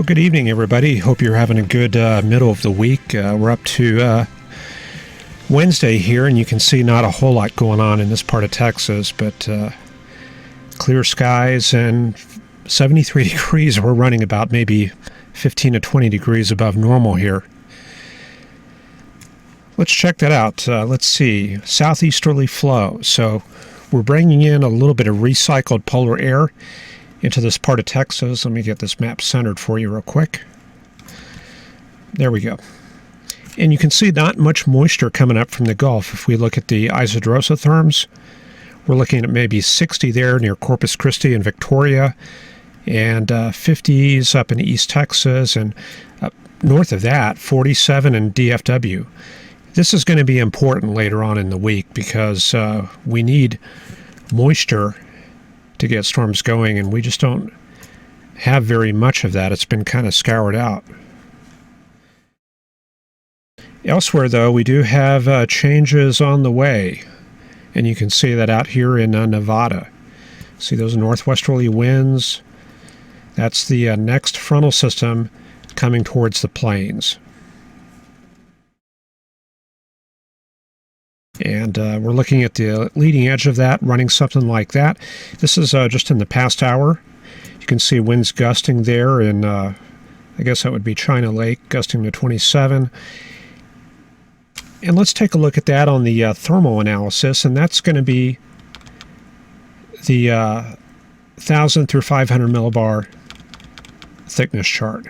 Well, good evening, everybody. Hope you're having a good middle of the week. We're up to Wednesday here, and you can see not a whole lot going on in this part of Texas, but clear skies and 73 degrees. We're running about maybe 15 to 20 degrees above normal here. Let's check that out. Let's see. Southeasterly flow. So we're bringing in a little bit of recycled polar air into this part of Texas. Let me get this map centered for you real quick. There we go. And you can see not much moisture coming up from the Gulf. If we look at the isotherms, we're looking at maybe 60 there near Corpus Christi and Victoria, and 50s up in East Texas, and up north of that, 47 in DFW. This is going to be important later on in the week because we need moisture to get storms going, and we just don't have very much of that. It's been kind of scoured out. Elsewhere, though, we do have changes on the way, and you can see that out here in Nevada. See those northwesterly winds? That's the next frontal system coming towards the plains. And we're looking at the leading edge of that, running something like that. This is just in the past hour. You can see winds gusting there in, I guess that would be China Lake, gusting to 27. And let's take a look at that on the thermal analysis, and that's going to be the 1,000 through 500 millibar thickness chart.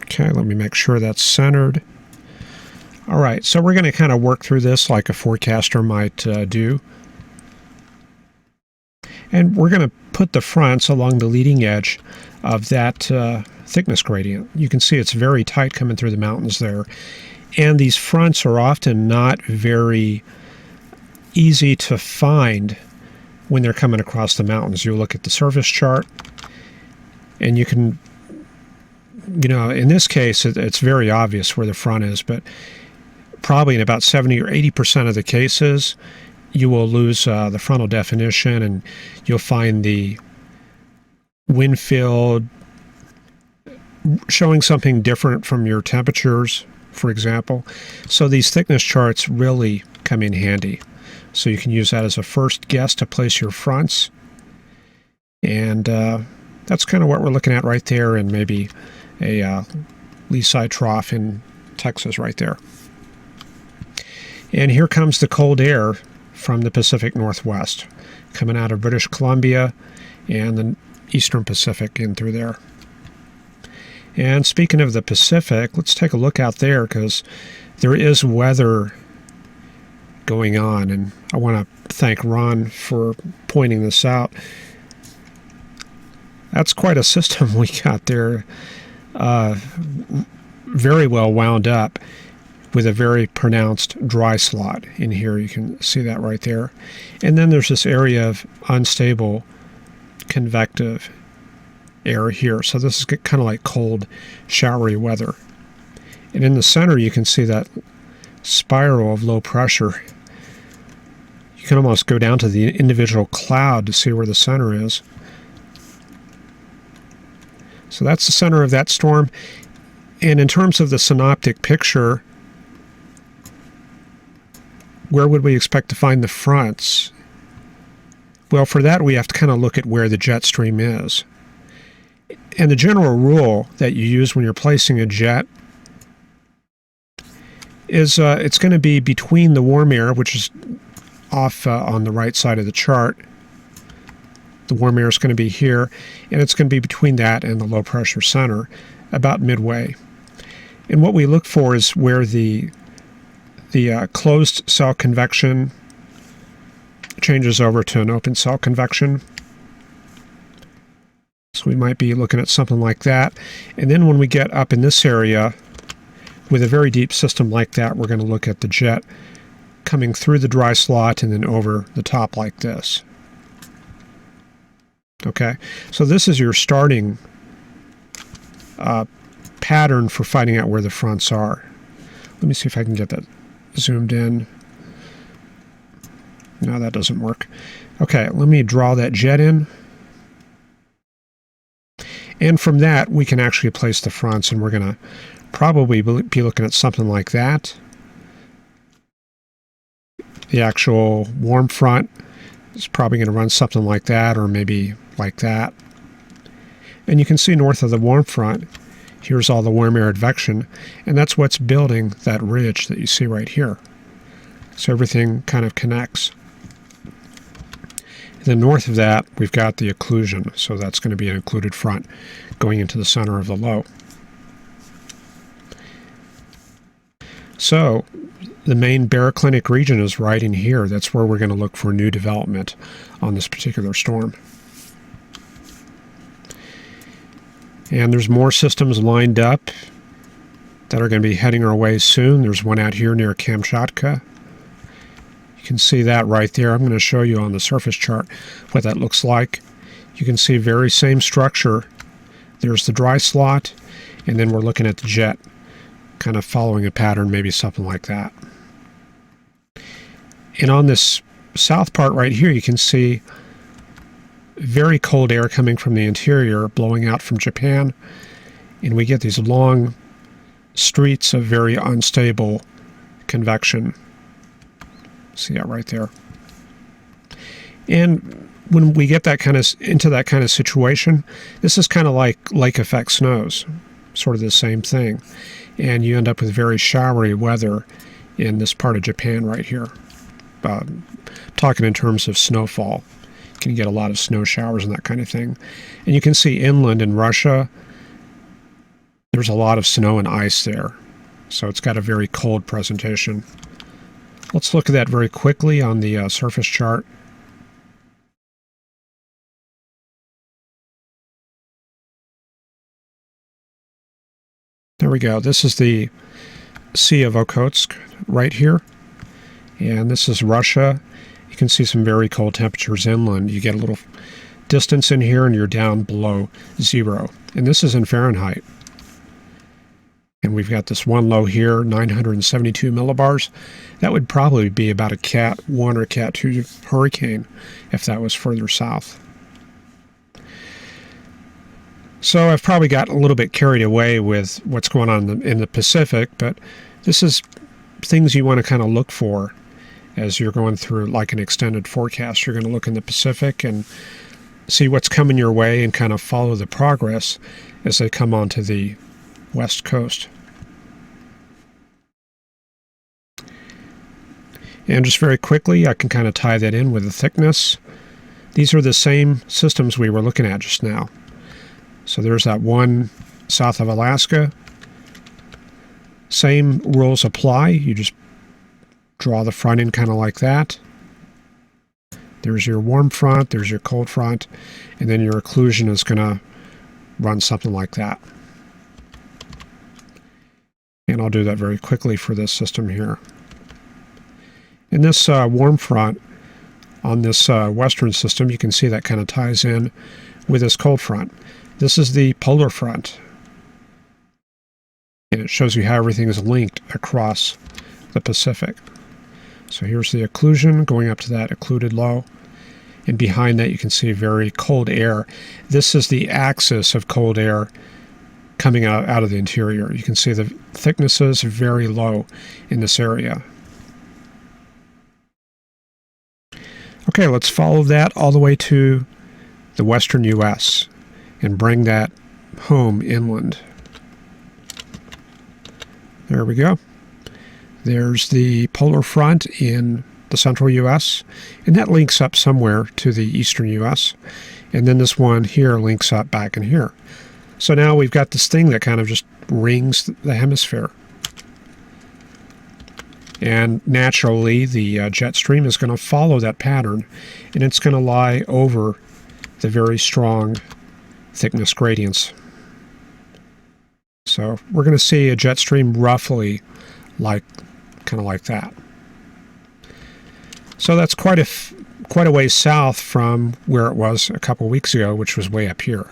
Okay, let me make sure that's centered. All right, so we're going to kind of work through this like a forecaster might do. And we're going to put the fronts along the leading edge of that thickness gradient. You can see it's very tight coming through the mountains there. And these fronts are often not very easy to find when they're coming across the mountains. You look at the surface chart, and you can, you know, in this case, it's very obvious where the front is, but probably in about 70 or 80% of the cases, you will lose the frontal definition, and you'll find the wind field showing something different from your temperatures, for example. So these thickness charts really come in handy. So you can use that as a first guess to place your fronts. And that's kind of what we're looking at right there, and maybe a lee side trough in Texas right there. And here comes the cold air from the Pacific Northwest, coming out of British Columbia and the Eastern Pacific in through there. And speaking of the Pacific, let's take a look out there, because there is weather going on, and I want to thank Ron for pointing this out. That's quite a system we got there, very well wound up, with a very pronounced dry slot in here. You can see that right there. And then there's this area of unstable convective air here. So this is kind of like cold, showery weather. And in the center, you can see that spiral of low pressure. You can almost go down to the individual cloud to see where the center is. So that's the center of that storm. And in terms of the synoptic picture, where would we expect to find the fronts? Well, for that, we have to kind of look at where the jet stream is. And the general rule that you use when you're placing a jet is it's going to be between the warm air, which is off on the right side of the chart. The warm air is going to be here, and it's going to be between that and the low pressure center, about midway. And what we look for is where the closed cell convection changes over to an open cell convection. So we might be looking at something like that. And then when we get up in this area with a very deep system like that, we're going to look at the jet coming through the dry slot and then over the top like this. Okay, so this is your starting pattern for finding out where the fronts are. Let me see if I can get that zoomed in. No, that doesn't work. Okay, let me draw that jet in. And from that, we can actually place the fronts, and we're going to probably be looking at something like that. The actual warm front is probably going to run something like that, or maybe like that. And you can see north of the warm front, here's all the warm air advection, and that's what's building that ridge that you see right here. So everything kind of connects. And then north of that, we've got the occlusion, so that's going to be an occluded front going into the center of the low. So the main baroclinic region is right in here. That's where we're going to look for new development on this particular storm. And there's more systems lined up that are going to be heading our way soon. There's one out here near Kamchatka. You can see that right there. I'm going to show you on the surface chart what that looks like. You can see very same structure. There's the dry slot, and then we're looking at the jet, kind of following a pattern, maybe something like that. And on this south part right here, you can see very cold air coming from the interior, blowing out from Japan, and we get these long streets of very unstable convection. See that right there. And when we get that kind of into that kind of situation, this is kind of like lake effect snows, sort of the same thing, and you end up with very showery weather in this part of Japan right here. Talking in terms of snowfall, you can get a lot of snow showers and that kind of thing. And you can see inland in Russia, there's a lot of snow and ice there, so it's got a very cold presentation. Let's look at that very quickly on the surface chart. There we go. This is the Sea of Okhotsk right here. And this is Russia. You can see some very cold temperatures inland. You get a little distance in here and you're down below zero. And this is in Fahrenheit. And we've got this one low here, 972 millibars. That would probably be about a Cat 1 or Cat 2 hurricane if that was further south. So I've probably got a little bit carried away with what's going on in the Pacific, but this is things you want to kind of look for as you're going through like an extended forecast. You're going to look in the Pacific and see what's coming your way and kind of follow the progress as they come onto the west coast. And just very quickly, I can kind of tie that in with the thickness. These are the same systems we were looking at just now. So there's that one south of Alaska. Same rules apply. You just draw the front in kind of like that. There's your warm front, there's your cold front, and then your occlusion is going to run something like that. And I'll do that very quickly for this system here. In this warm front, on this western system, you can see that kind of ties in with this cold front. This is the polar front, and it shows you how everything is linked across the Pacific. So here's the occlusion going up to that occluded low, and behind that you can see very cold air. This is the axis of cold air coming out of the interior. You can see the thicknesses are very low in this area. Okay, let's follow that all the way to the western U.S. and bring that home inland. There we go. There's the polar front in the central U.S., and that links up somewhere to the eastern U.S., and then this one here links up back in here. So now we've got this thing that kind of just rings the hemisphere. And naturally, the jet stream is going to follow that pattern, and it's going to lie over the very strong thickness gradients. So we're going to see a jet stream roughly kind of like that. So that's quite a ways south from where it was a couple weeks ago, which was way up here.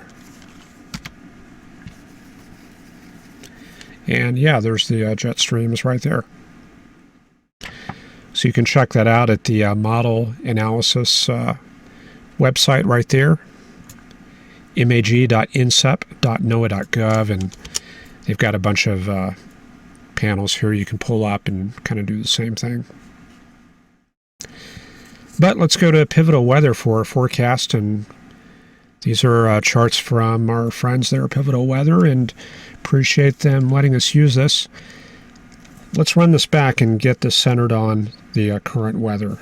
And yeah, there's the jet streams right there. So you can check that out at the model analysis website right there. mag.insep.noaa.gov, and they've got a bunch of panels here you can pull up and kind of do the same thing. But let's go to Pivotal Weather for our forecast, and these are charts from our friends there at Pivotal Weather, and appreciate them letting us use this. Let's run this back and get this centered on the current weather.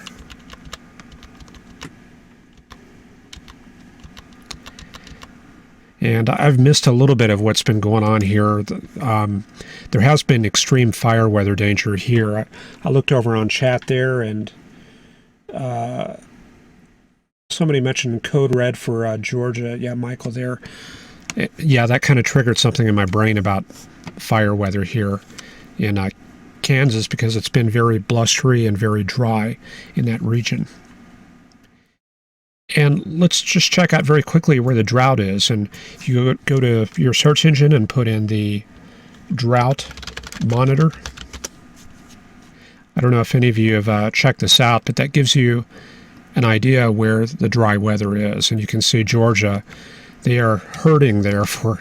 And I've missed a little bit of what's been going on here. There has been extreme fire weather danger here. I looked over on chat there, and somebody mentioned code red for Georgia. Yeah, Michael there. Yeah, that kind of triggered something in my brain about fire weather here in Kansas, because it's been very blustery and very dry in that region. And let's just check out very quickly where the drought is. And if you go to your search engine and put in the drought monitor. I don't know if any of you have checked this out, but that gives you an idea where the dry weather is. And you can see Georgia, they are hurting there for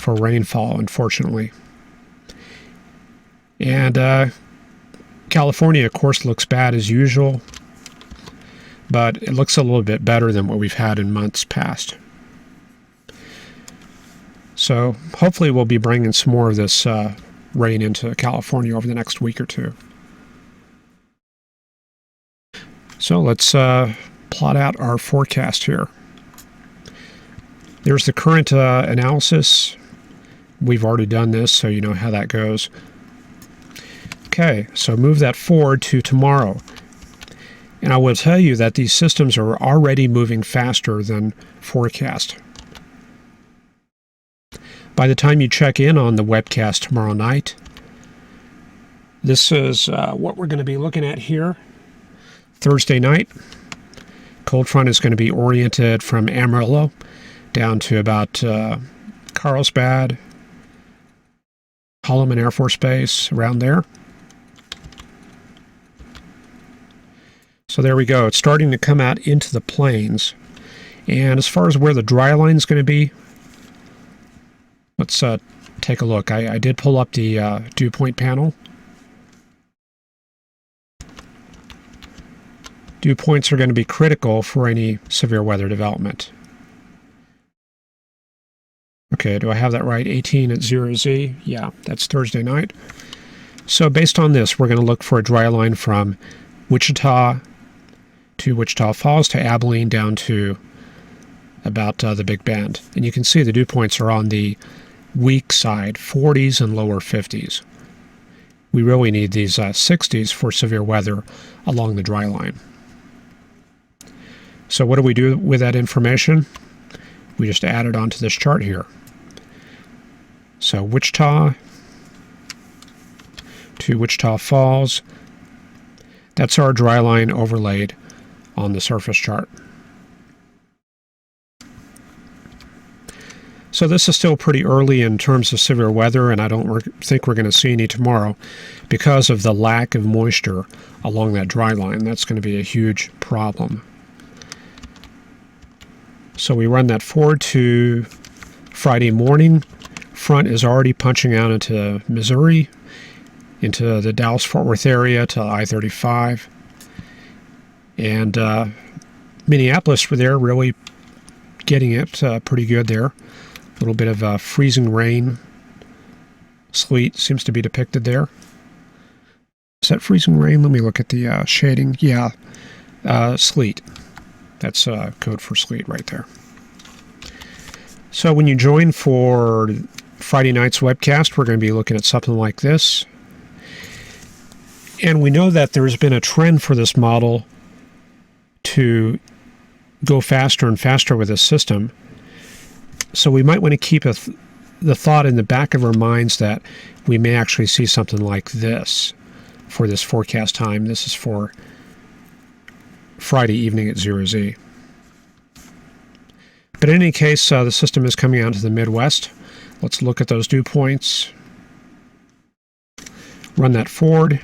rainfall, unfortunately. And California, of course, looks bad as usual, but it looks a little bit better than what we've had in months past. So hopefully we'll be bringing some more of this rain into California over the next week or two. So let's plot out our forecast here. There's the current analysis. We've already done this, so you know how that goes. Okay, so move that forward to tomorrow. And I will tell you that these systems are already moving faster than forecast. By the time you check in on the webcast tomorrow night, this is what we're going to be looking at here. Thursday night, cold front is going to be oriented from Amarillo down to about Carlsbad, Holloman Air Force Base, around there. So there we go. It's starting to come out into the plains. And as far as where the dry line is going to be, let's take a look. I did pull up the dew point panel. Dew points are going to be critical for any severe weather development. Okay, do I have that right? 18 at 0Z? Yeah, that's Thursday night. So based on this, we're going to look for a dry line from Wichita to Wichita Falls to Abilene down to about the Big Bend. And you can see the dew points are on the weak side, 40s and lower 50s. We really need these 60s for severe weather along the dry line. So what do we do with that information? We just add it onto this chart here. So Wichita to Wichita Falls, that's our dry line overlaid on the surface chart. So this is still pretty early in terms of severe weather, and I don't think we're going to see any tomorrow because of the lack of moisture along that dry line. That's going to be a huge problem. So we run that forward to Friday morning. Front is already punching out into Missouri, into the Dallas-Fort Worth area to I-35. And Minneapolis, were there really getting it pretty good there. A little bit of freezing rain. Sleet seems to be depicted there. Is that freezing rain? Let me look at the shading. Yeah, sleet. That's code for sleet right there. So when you join for Friday night's webcast, we're going to be looking at something like this. And we know that there's been a trend for this model to go faster and faster with this system. So we might want to keep the thought in the back of our minds that we may actually see something like this for this forecast time. This is for Friday evening at 0Z. But in any case, the system is coming out to the Midwest. Let's look at those dew points. Run that forward.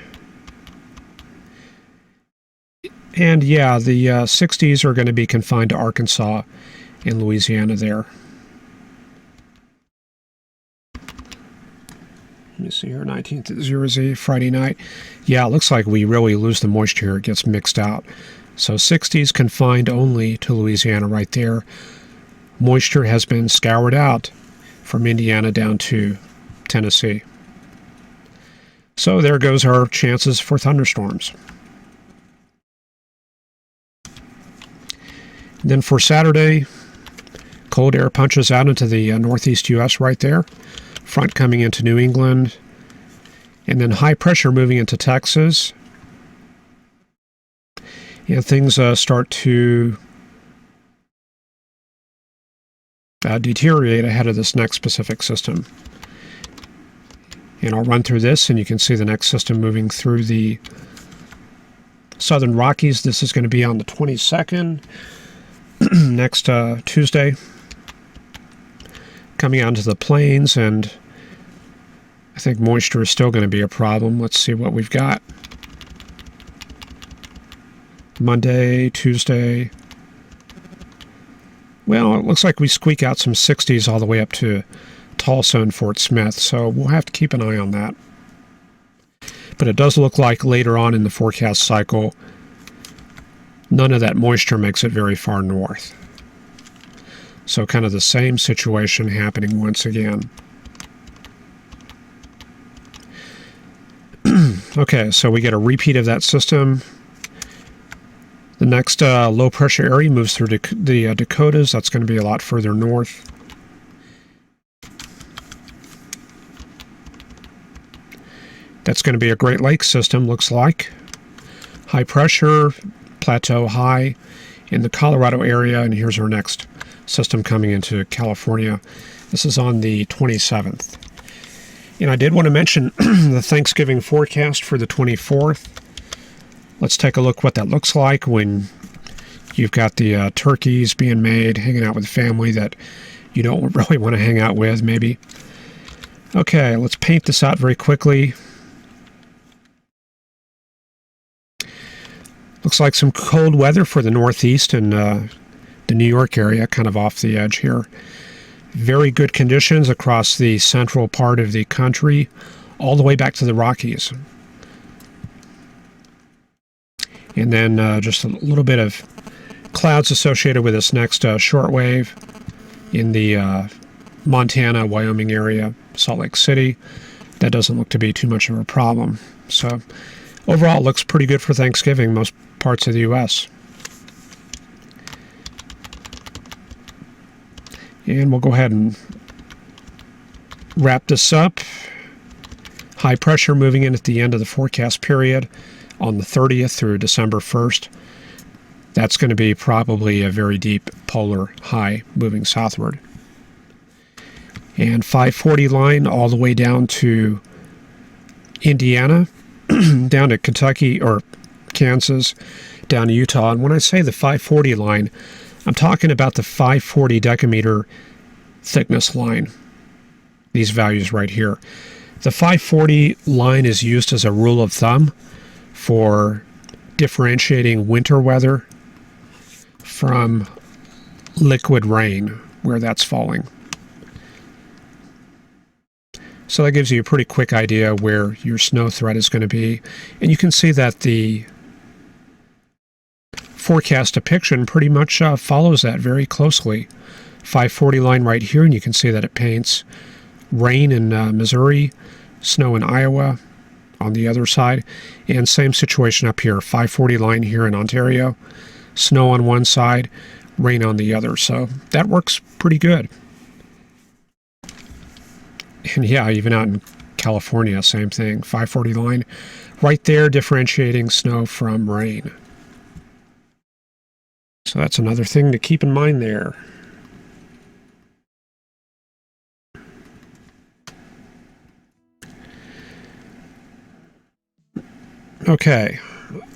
And yeah, the 60s are going to be confined to Arkansas and Louisiana there. Let me see here, 19th at 0Z, Friday night. Yeah, it looks like we really lose the moisture here. It gets mixed out. So 60s confined only to Louisiana right there. Moisture has been scoured out from Indiana down to Tennessee. So there goes our chances for thunderstorms. Then for Saturday, cold air punches out into the northeast U.S. right there. Front coming into New England. And then high pressure moving into Texas. And things start to deteriorate ahead of this next Pacific system. And I'll run through this, and you can see the next system moving through the southern Rockies. This is going to be on the 22nd, next Tuesday. Coming out into the plains, and I think moisture is still going to be a problem. Let's see what we've got. Monday, Tuesday. Well, it looks like we squeak out some 60s all the way up to Tulsa and Fort Smith, so we'll have to keep an eye on that. But it does look like later on in the forecast cycle, none of that moisture makes it very far north. So kind of the same situation happening once again. Okay, so we get a repeat of that system. The next low pressure area moves through the Dakotas. That's going to be a lot further north. That's going to be a Great Lakes system, looks like. High pressure, plateau high in the Colorado area, and here's our next system coming into California. This is on the 27th. And I did want to mention the Thanksgiving forecast for the 24th. Let's take a look what that looks like when you've got the turkeys being made, hanging out with family that you don't really want to hang out with, maybe. Okay, let's paint this out very quickly. Looks like some cold weather for the Northeast and the New York area, kind of off the edge here. Very good conditions across the central part of the country, all the way back to the Rockies. And then just a little bit of clouds associated with this next shortwave in the Montana, Wyoming area, Salt Lake City. That doesn't look to be too much of a problem. So overall, it looks pretty good for Thanksgiving, most parts of the U.S. And we'll go ahead and wrap this up. High pressure moving in at the end of the forecast period on the 30th through December 1st. That's going to be probably a very deep polar high moving southward. And 540 line all the way down to Indiana, down to Kentucky or Kansas, down to Utah. And when I say the 540 line, I'm talking about the 540 decameter thickness line. These values right here. The 540 line is used as a rule of thumb for differentiating winter weather from liquid rain, where that's falling. So that gives you a pretty quick idea where your snow threat is going to be. And you can see that the forecast depiction pretty much follows that very closely. 540 line right here, and you can see that it paints rain in Missouri, snow in Iowa on the other side, and same situation up here. 540 line here in Ontario, snow on one side, rain on the other. So that works pretty good. And yeah, even out in California, same thing. 540 line right there, differentiating snow from rain. So that's another thing to keep in mind there. Okay,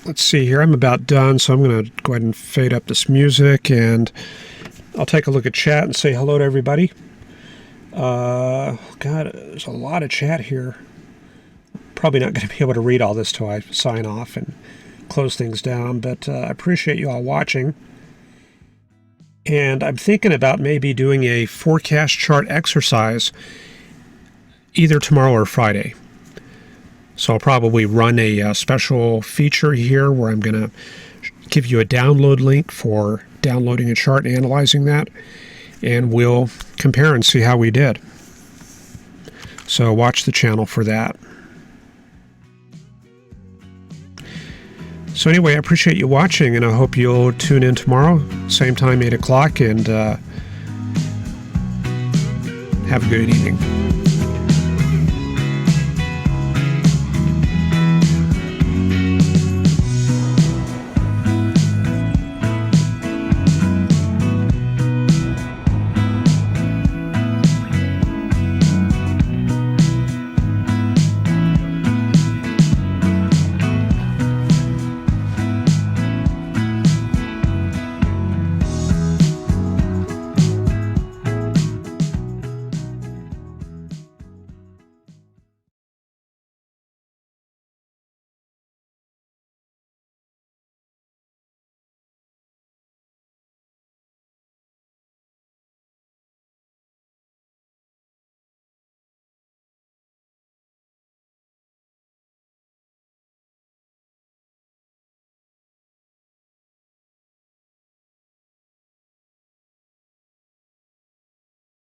let's see here. I'm about done, so I'm going to go ahead and fade up this music, and I'll take a look at chat and say hello to everybody. God, there's a lot of chat here. Probably not going to be able to read all this till I sign off and close things down, but I appreciate you all watching. And I'm thinking about maybe doing a forecast chart exercise either tomorrow or Friday. So I'll probably run a special feature here where I'm going to give you a download link for downloading a chart and analyzing that, and we'll compare and see how we did. So watch the channel for that. So anyway, I appreciate you watching, and I hope you'll tune in tomorrow, same time, 8 o'clock, and have a good evening.